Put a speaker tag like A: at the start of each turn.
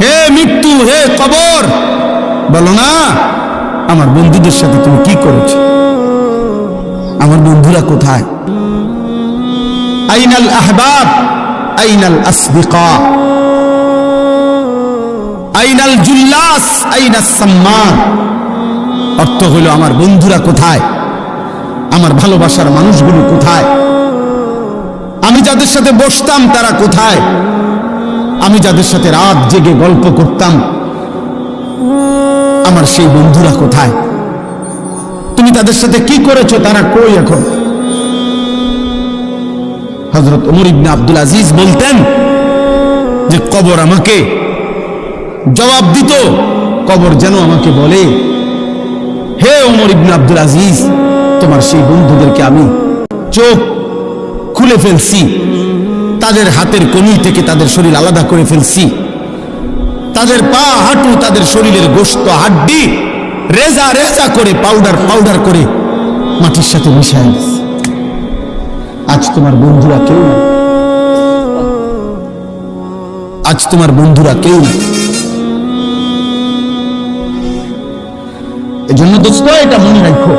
A: হে মৃত্যু, হে কবর, বলো না আমার বন্ধুদের সাথে তুমি কি করেছো? আমার বন্ধুরা কোথায়? আইনাল আহবাব, আইনাল আসদিকা, আইনাল জুল্লাস, আইনাস সাম্মান। অর্থ হলো আমার বন্ধুরা কোথায়, আমার ভালোবাসার মানুষগুলো কোথায়, আমি যাদের সাথে বসতাম তারা কোথায়, আমি যাদের সাথে রাত জেগে গল্প করতাম আমার সেই বন্ধুরা কোথায়? তুমি তাদের সাথে কি করেছো? তারা কই এখন? হযরত ওমর ইবনে আব্দুল আজিজ বলতেন যে কবর আমাকে জবাব দিত, কবর যেন আমাকে বলে, হে ওমর ইবনে আব্দুল আজিজ, তোমার সেই বন্ধুদেরকে আমি চোখ খুলে ফেলছি, তাদের হাতের কনুই থেকে তাদের শরীর আলাদা করে ফেলছি, তাদের পা হাঁটু তাদের শরীরের গোশত হাড্ডি রেজা রেজা করে পাউডার পাউডার করে মাটির সাথে মিশাই দিছি। আজ তোমার বন্ধুরা কেউ নাই, আজ তোমার বন্ধুরা কেউ নাই। এজন্য দোস্ত এটা মনে রাখো,